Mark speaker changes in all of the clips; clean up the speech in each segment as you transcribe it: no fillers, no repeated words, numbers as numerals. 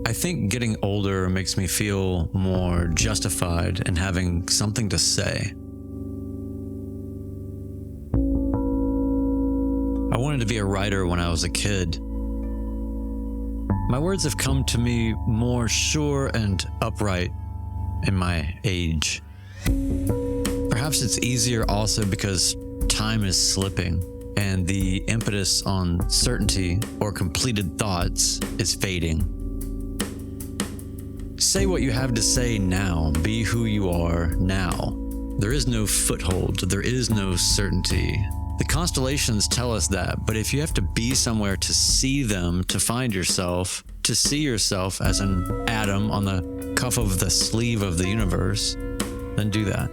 Speaker 1: I think getting older makes me feel more justified in having something to say. I wanted to be a writer when I was a kid. My words have come to me more sure and upright in my age. Perhaps it's easier also because time is slipping and the impetus on certainty or completed thoughts is fading. Say what you have to say now. Be who you are now. There is no foothold. There is no certainty. The constellations tell us that, but if you have to be somewhere to see them, to find yourself, to see yourself as an atom on the cuff of the sleeve of the universe, then do that.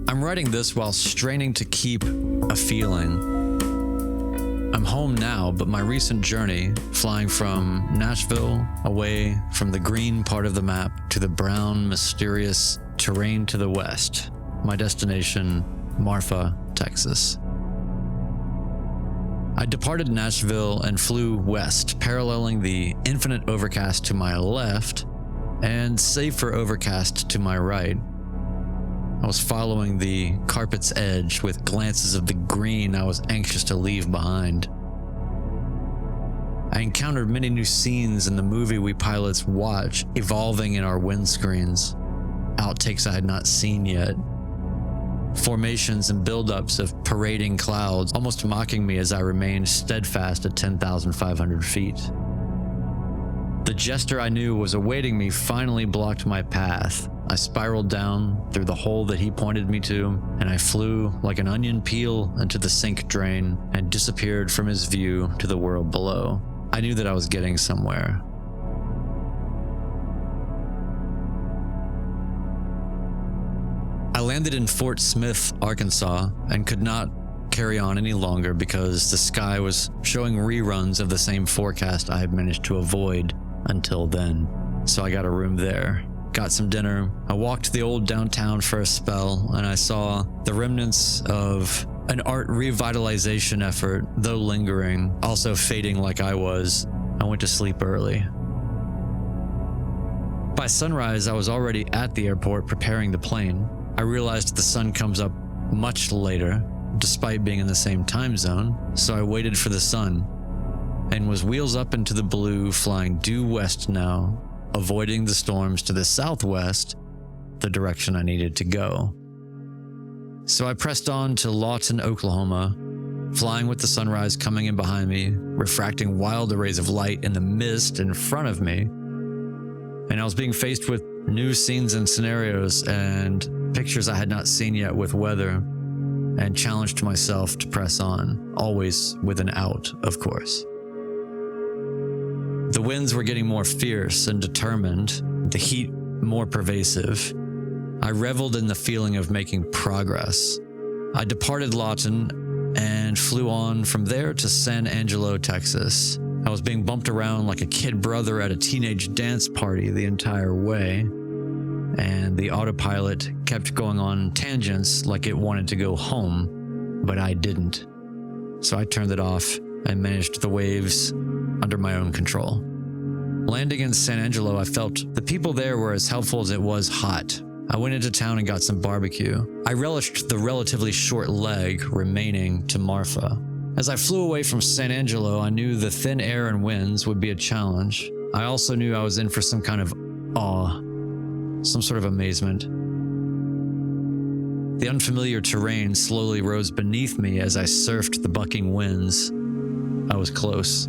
Speaker 1: I'm writing this while straining to keep a feeling. I'm home now, but my recent journey, flying from Nashville away from the green part of the map to the brown, mysterious terrain to the west, my destination, Marfa, Texas. I departed Nashville and flew west, paralleling the infinite overcast to my left and safer overcast to my right. I was following the carpet's edge with glances of the green I was anxious to leave behind. I encountered many new scenes in the movie we pilots watch evolving in our windscreens, outtakes I had not seen yet, formations and buildups of parading clouds almost mocking me as I remained steadfast at 10,500 feet. The jester I knew was awaiting me finally blocked my path. I spiraled down through the hole that he pointed me to, and I flew like an onion peel into the sink drain and disappeared from his view to the world below. I knew that I was getting somewhere. I landed in Fort Smith, Arkansas, and could not carry on any longer because the sky was showing reruns of the same forecast I had managed to avoid until then. So I got a room there, got some dinner. I walked the old downtown for a spell, and I saw the remnants of an art revitalization effort, though lingering, also fading like I was. I went to sleep early. By sunrise, I was already at the airport preparing the plane. I realized the sun comes up much later, despite being in the same time zone, so I waited for the sun and was wheels up into the blue, flying due west now, avoiding the storms to the southwest, the direction I needed to go. So I pressed on to Lawton, Oklahoma, flying with the sunrise coming in behind me, refracting wild arrays of light in the mist in front of me. And I was being faced with new scenes and scenarios and pictures I had not seen yet with weather, and challenged myself to press on, always with an out, of course. The winds were getting more fierce and determined, the heat more pervasive. I reveled in the feeling of making progress. I departed Lawton and flew on from there to San Angelo, Texas. I was being bumped around like a kid brother at a teenage dance party the entire way, and the autopilot kept going on tangents like it wanted to go home, but I didn't. So I turned it off and managed the waves under my own control. Landing in San Angelo, I felt the people there were as helpful as it was hot. I went into town and got some barbecue. I relished the relatively short leg remaining to Marfa. As I flew away from San Angelo, I knew the thin air and winds would be a challenge. I also knew I was in for some kind of awe, some sort of amazement. The unfamiliar terrain slowly rose beneath me as I surfed the bucking winds. I was close.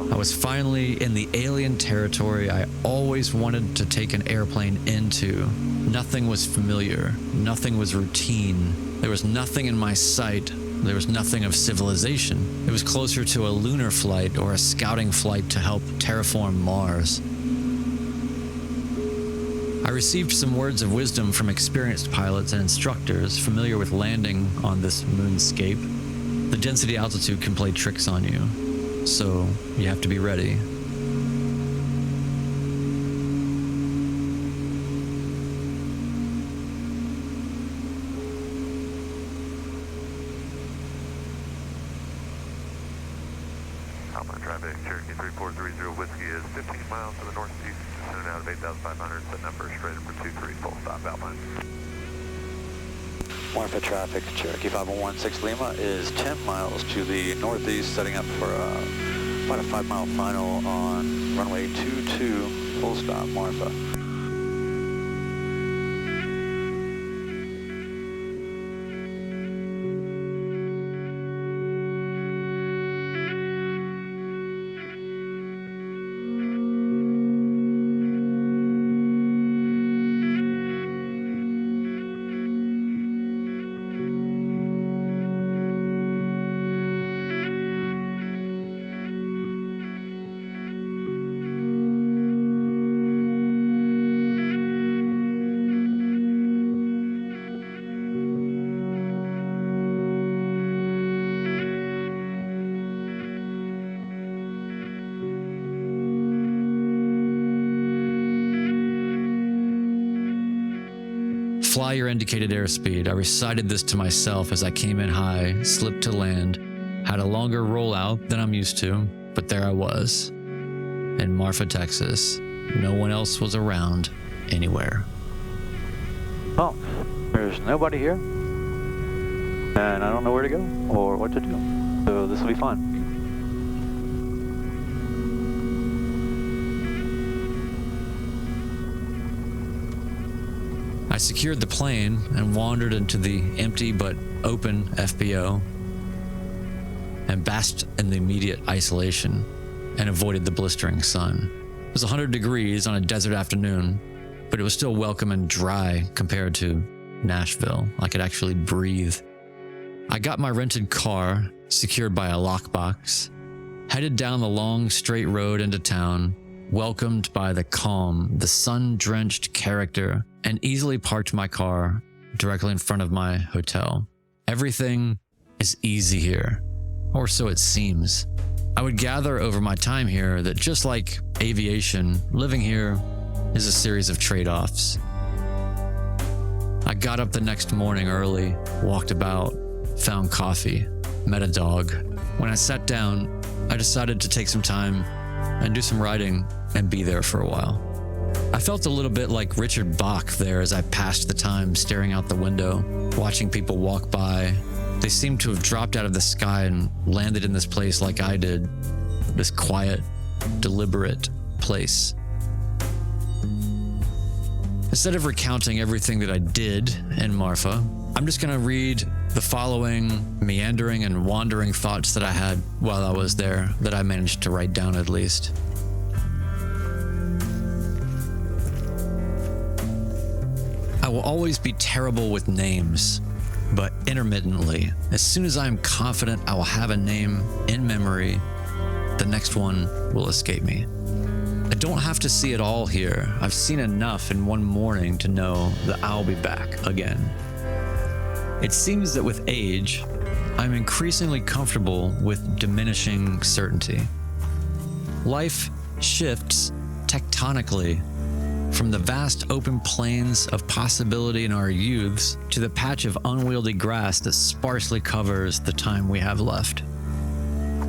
Speaker 1: I was finally in the alien territory I always wanted to take an airplane into. Nothing was familiar. Nothing was routine. There was nothing in my sight. There was nothing of civilization. It was closer to a lunar flight or a scouting flight to help terraform Mars. I received some words of wisdom from experienced pilots and instructors familiar with landing on this moonscape. The density altitude can play tricks on you, so you have to be ready.
Speaker 2: outbound traffic. Cherokee 3430 Whiskey is 15 miles to the northeast, descending out of 8,500, set number straight for 23, full stop outbound.
Speaker 3: Marfa traffic, Cherokee 5116 Lima is 10 miles to the northeast, setting up for about a 5-mile final on runway 22, full stop, Marfa.
Speaker 1: Fly your indicated airspeed. I recited this to myself as I came in high, slipped to land, had a longer rollout than I'm used to, but there I was, in Marfa, Texas. No one else was around anywhere.
Speaker 3: Well, there's nobody here, and I don't know where to go or what to do, so this will be fun.
Speaker 1: I secured the plane and wandered into the empty but open FBO and basked in the immediate isolation and avoided the blistering sun. It was 100 degrees on a desert afternoon, but it was still welcome and dry compared to Nashville. I could actually breathe. I got my rented car, secured by a lockbox, headed down the long straight road into town, welcomed by the calm, the sun-drenched character, and easily parked my car directly in front of my hotel. Everything is easy here, or so it seems. I would gather over my time here that just like aviation, living here is a series of trade-offs. I got up the next morning early, walked about, found coffee, met a dog. When I sat down, I decided to take some time and do some writing and be there for a while. I felt a little bit like Richard Bach there as I passed the time staring out the window, watching people walk by. They seemed to have dropped out of the sky and landed in this place like I did, this quiet, deliberate place. Instead of recounting everything that I did in Marfa, I'm just going to read the following meandering and wandering thoughts that I had while I was there, that I managed to write down at least. I will always be terrible with names, but intermittently, as soon as I am confident I will have a name in memory, the next one will escape me. I don't have to see it all here. I've seen enough in one morning to know that I'll be back again. It seems that with age, I'm increasingly comfortable with diminishing certainty. Life shifts tectonically from the vast open plains of possibility in our youths to the patch of unwieldy grass that sparsely covers the time we have left.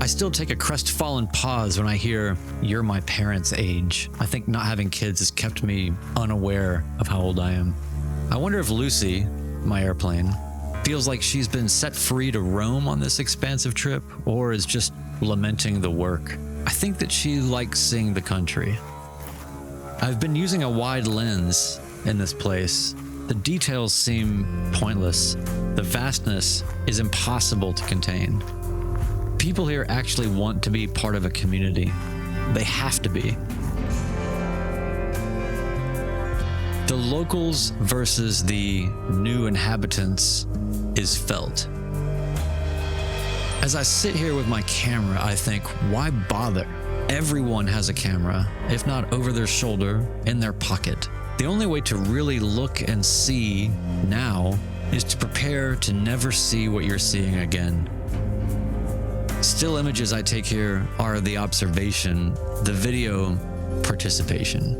Speaker 1: I still take a crestfallen pause when I hear, "You're my parents' age." I think not having kids has kept me unaware of how old I am. I wonder if Lucy, my airplane, feels like she's been set free to roam on this expansive trip, or is just lamenting the work. I think that she likes seeing the country. I've been using a wide lens in this place. The details seem pointless. The vastness is impossible to contain. People here actually want to be part of a community. They have to be. The locals versus the new inhabitants is felt. As I sit here with my camera, I think, why bother? Everyone has a camera, if not over their shoulder, in their pocket. The only way to really look and see now is to prepare to never see what you're seeing again. Still images I take here are the observation, the video participation.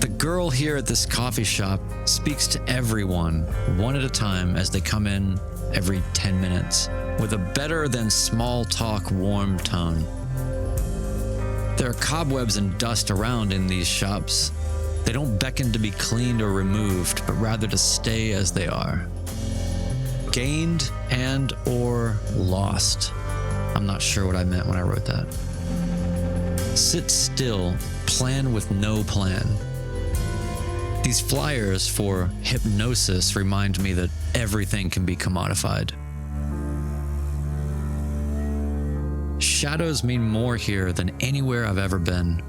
Speaker 1: The girl here at this coffee shop speaks to everyone one at a time as they come in every 10 minutes with a better than small talk warm tone. There are cobwebs and dust around in these shops. They don't beckon to be cleaned or removed, but rather to stay as they are. Gained and or lost. I'm not sure what I meant when I wrote that. Sit still, plan with no plan. These flyers for hypnosis remind me that everything can be commodified. Shadows mean more here than anywhere I've ever been.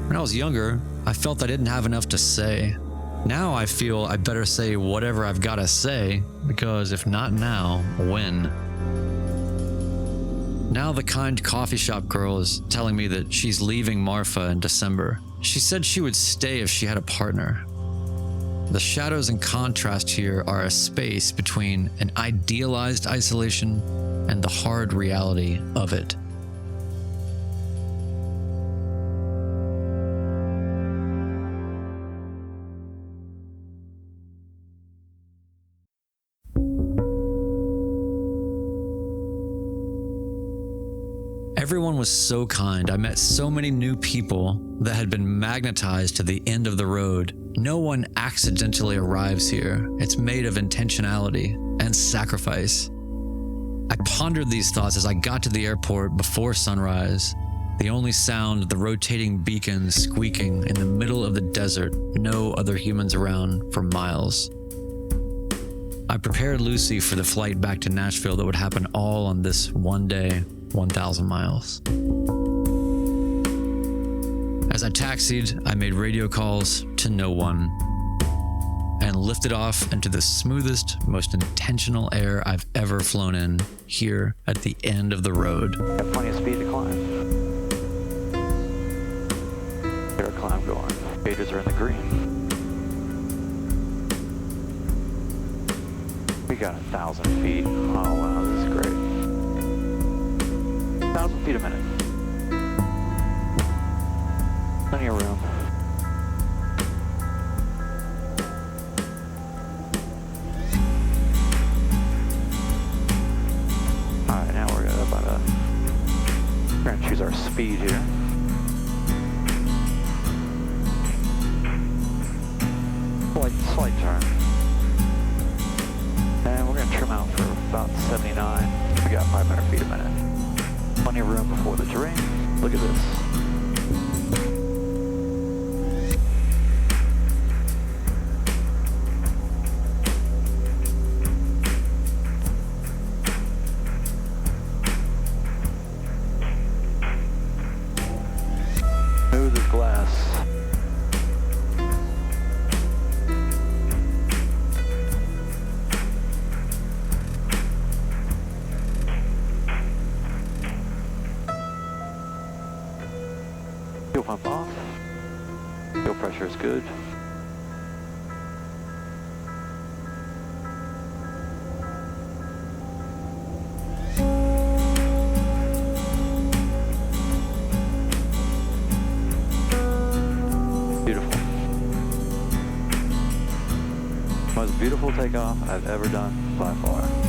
Speaker 1: When I was younger, I felt I didn't have enough to say. Now I feel I better say whatever I've got to say, because if not now, when? Now the kind coffee shop girl is telling me that she's leaving Marfa in December. She said she would stay if she had a partner. The shadows and contrast here are a space between an idealized isolation and the hard reality of it. Everyone was so kind. I met so many new people that had been magnetized to the end of the road. No one accidentally arrives here. It's made of intentionality and sacrifice. I pondered these thoughts as I got to the airport before sunrise. The only sound, the rotating beacons squeaking in the middle of the desert, no other humans around for miles. I prepared Lucy for the flight back to Nashville that would happen all on this one day, 1,000 miles. As I taxied, I made radio calls to no one and lifted off into the smoothest, most intentional air I've ever flown in, here at the end of the road.
Speaker 3: Got plenty of speed to climb. Get our climb going. Gators are in the green. We got 1,000 feet. Oh wow, this is great. 1,000 feet a minute. Plenty of room. Alright, now we're gonna choose our speed here. Slight turn. And we're gonna trim out for about 79. We got 500 feet a minute. Plenty of room before the terrain. Look at this. Smooth as glass. Fuel pump off. Fuel pressure is good. Beautiful. Most beautiful takeoff I've ever done by far.